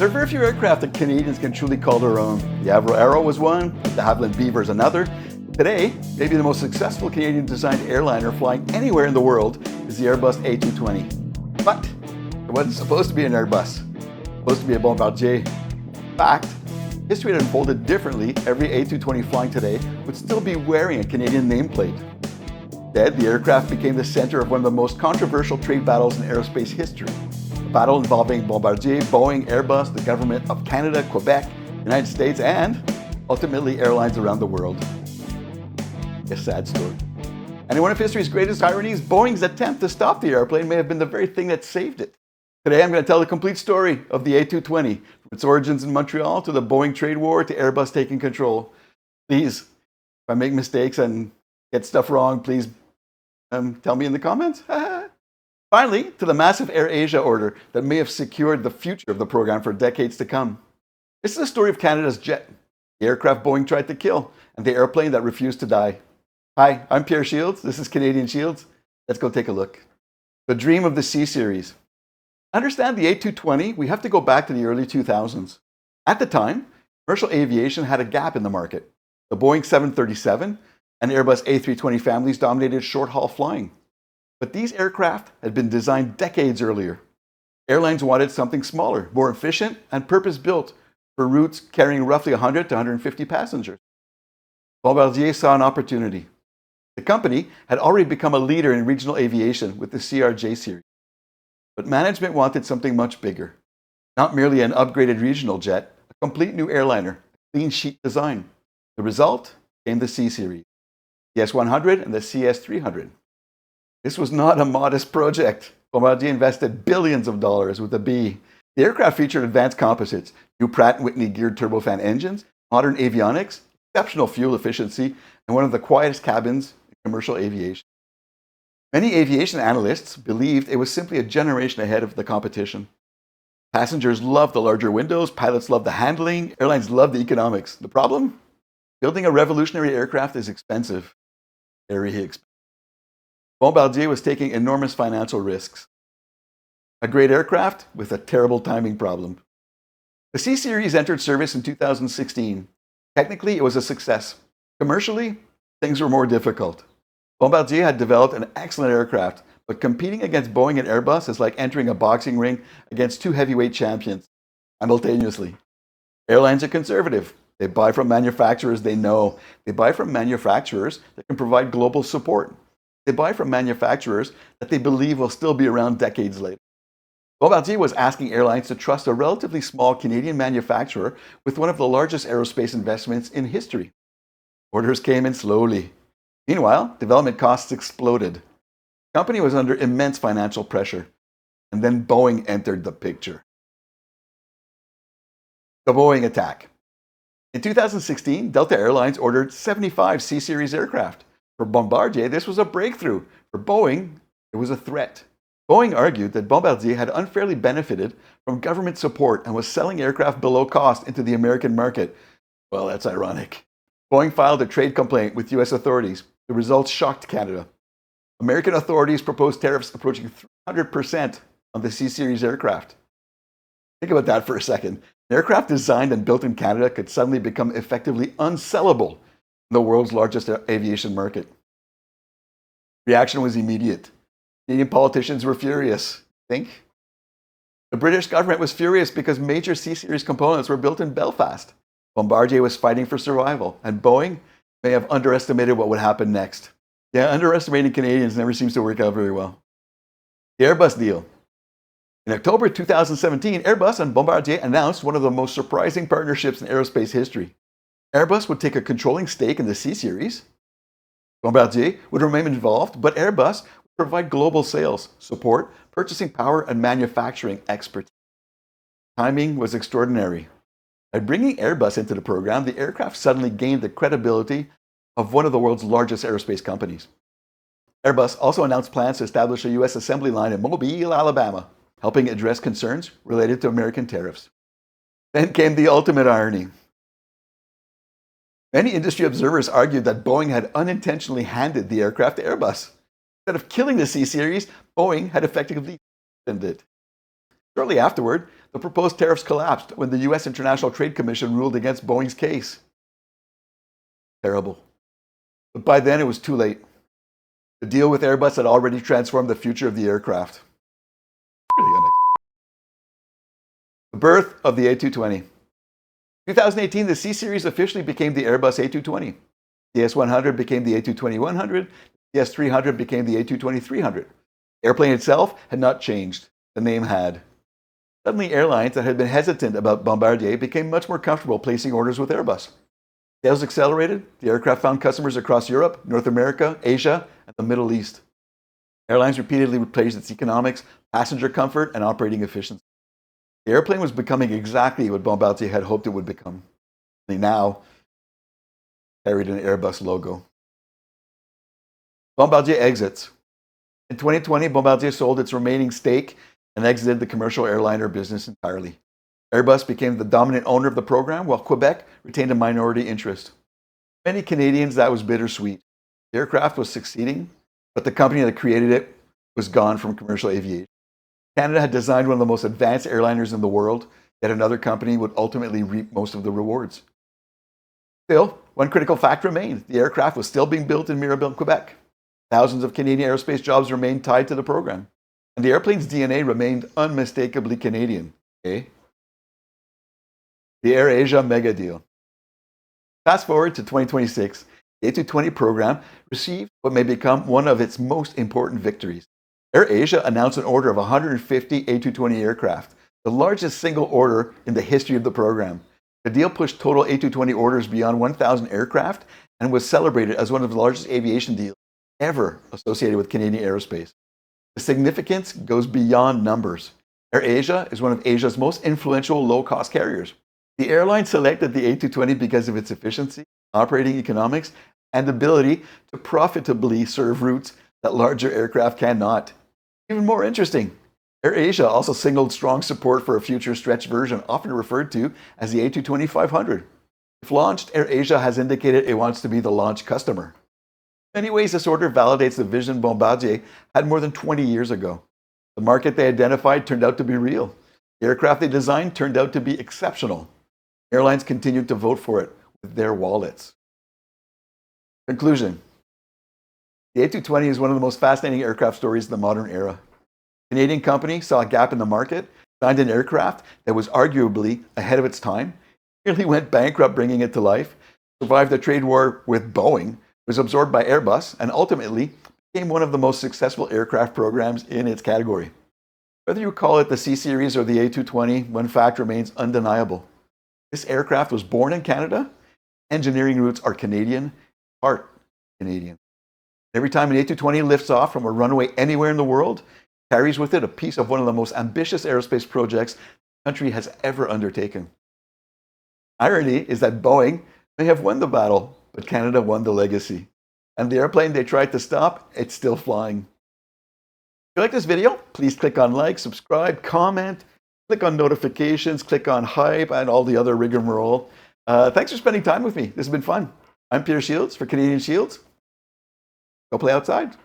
There are very few aircraft that Canadians can truly call their own. The Avro Aero was one, the Havilland Beaver is another. Today, maybe the most successful Canadian-designed airliner flying anywhere in the world is the Airbus A220. But it wasn't supposed to be an Airbus. It was supposed to be a Bombardier. In fact, history had unfolded differently. Every A220 flying today would still be wearing a Canadian nameplate. Instead, the aircraft became the center of one of the most controversial trade battles in aerospace history. A battle involving Bombardier, Boeing, Airbus, the government of Canada, Quebec, United States, and ultimately airlines around the world. A sad story. And in one of history's greatest ironies, Boeing's attempt to stop the airplane may have been the very thing that saved it. Today, I'm going to tell the complete story of the A220, from its origins in Montreal to the Boeing trade war to Airbus taking control. Please, if I make mistakes and get stuff wrong, please tell me in the comments. Finally, to the massive AirAsia order that may have secured the future of the program for decades to come. This is the story of Canada's jet, the aircraft Boeing tried to kill, and the airplane that refused to die. Hi, I'm Pierre Shields. This is Canadian Shields. Let's go take a look. The dream of the C Series. To understand the A220, we have to go back to the early 2000s. At the time, commercial aviation had a gap in the market. The Boeing 737 and Airbus A320 families dominated short-haul flying. But these aircraft had been designed decades earlier. Airlines wanted something smaller, more efficient, and purpose-built for routes carrying roughly 100 to 150 passengers. Bombardier saw an opportunity. The company had already become a leader in regional aviation with the C Series. But management wanted something much bigger. Not merely an upgraded regional jet, a complete new airliner, a clean sheet design. The result came the C Series, the S100 and the CS300. This was not a modest project. Bombardier invested billions of dollars with a B. The aircraft featured advanced composites, new Pratt & Whitney geared turbofan engines, modern avionics, exceptional fuel efficiency, and one of the quietest cabins in commercial aviation. Many aviation analysts believed it was simply a generation ahead of the competition. Passengers loved the larger windows, pilots loved the handling, airlines loved the economics. The problem? Building a revolutionary aircraft is expensive. Very expensive. Bombardier was taking enormous financial risks. A great aircraft with a terrible timing problem. The C Series entered service in 2016. Technically, it was a success. Commercially, things were more difficult. Bombardier had developed an excellent aircraft, but competing against Boeing and Airbus is like entering a boxing ring against two heavyweight champions simultaneously. Airlines are conservative. They buy from manufacturers they know. They buy from manufacturers that can provide global support. They buy from manufacturers that they believe will still be around decades later. Bombardier was asking airlines to trust a relatively small Canadian manufacturer with one of the largest aerospace investments in history. Orders came in slowly. Meanwhile, development costs exploded. The company was under immense financial pressure. And then Boeing entered the picture. The Boeing attack. In 2016, Delta Airlines ordered 75 C Series aircraft. For Bombardier, this was a breakthrough. For Boeing, it was a threat. Boeing argued that Bombardier had unfairly benefited from government support and was selling aircraft below cost into the American market. Well, that's ironic. Boeing filed a trade complaint with US authorities. The results shocked Canada. American authorities proposed tariffs approaching 300% on the C Series aircraft. Think about that for a second. An aircraft designed and built in Canada could suddenly become effectively unsellable in the world's largest aviation market. Reaction was immediate. Canadian politicians were furious. Think? The British government was furious because major C Series components were built in Belfast. Bombardier was fighting for survival, and Boeing may have underestimated what would happen next. Yeah, underestimating Canadians never seems to work out very well. The Airbus deal. In October 2017, Airbus and Bombardier announced one of the most surprising partnerships in aerospace history. Airbus would take a controlling stake in the C Series. Bombardier would remain involved, but Airbus would provide global sales, support, purchasing power, and manufacturing expertise. Timing was extraordinary. By bringing Airbus into the program, the aircraft suddenly gained the credibility of one of the world's largest aerospace companies. Airbus also announced plans to establish a U.S. assembly line in Mobile, Alabama, helping address concerns related to American tariffs. Then came the ultimate irony. Many industry observers argued that Boeing had unintentionally handed the aircraft to Airbus. Instead of killing the C Series, Boeing had effectively threatened it. Shortly afterward, the proposed tariffs collapsed when the U.S. International Trade Commission ruled against Boeing's case. Terrible. But by then, it was too late. The deal with Airbus had already transformed the future of the aircraft. Really unexpected. The birth of the A220. In 2018, the C Series officially became the Airbus A220. The S100 became the A220-100. The S300 became the A220-300. The airplane itself had not changed. The name had. Suddenly, airlines that had been hesitant about Bombardier became much more comfortable placing orders with Airbus. Sales accelerated. The aircraft found customers across Europe, North America, Asia, and the Middle East. Airlines repeatedly praised its economics, passenger comfort, and operating efficiency. The airplane was becoming exactly what Bombardier had hoped it would become. They now carried an Airbus logo. Bombardier exits. In 2020, Bombardier sold its remaining stake and exited the commercial airliner business entirely. Airbus became the dominant owner of the program, while Quebec retained a minority interest. For many Canadians, that was bittersweet. The aircraft was succeeding, but the company that created it was gone from commercial aviation. Canada had designed one of the most advanced airliners in the world, yet another company would ultimately reap most of the rewards. Still, one critical fact remained. The aircraft was still being built in Mirabel, Quebec. Thousands of Canadian aerospace jobs remained tied to the program. And the airplane's DNA remained unmistakably Canadian. Okay? The AirAsia mega deal. Fast forward to 2026, the A220 program received what may become one of its most important victories. AirAsia announced an order of 150 A220 aircraft, the largest single order in the history of the program. The deal pushed total A220 orders beyond 1,000 aircraft and was celebrated as one of the largest aviation deals ever associated with Canadian aerospace. The significance goes beyond numbers. AirAsia is one of Asia's most influential low-cost carriers. The airline selected the A220 because of its efficiency, operating economics, and ability to profitably serve routes that larger aircraft cannot. Even more interesting, AirAsia also signaled strong support for a future stretch version, often referred to as the A220-500. If launched, AirAsia has indicated it wants to be the launch customer. In many ways, this order validates the vision Bombardier had more than 20 years ago. The market they identified turned out to be real. The aircraft they designed turned out to be exceptional. Airlines continued to vote for it with their wallets. Conclusion. The A220 is one of the most fascinating aircraft stories in the modern era. A Canadian company saw a gap in the market, signed an aircraft that was arguably ahead of its time, nearly went bankrupt bringing it to life, survived a trade war with Boeing, was absorbed by Airbus, and ultimately became one of the most successful aircraft programs in its category. Whether you call it the C Series or the A220, one fact remains undeniable. This aircraft was born in Canada. Engineering roots are Canadian, heart Canadian. Every time an A220 lifts off from a runway anywhere in the world, it carries with it a piece of one of the most ambitious aerospace projects the country has ever undertaken. Irony is that Boeing may have won the battle, but Canada won the legacy. And the airplane they tried to stop, it's still flying. If you like this video, please click on like, subscribe, comment, click on notifications, click on hype, and all the other rigmarole. Thanks for spending time with me. This has been fun. I'm Peter Shields for Canadian Shields. Go play outside.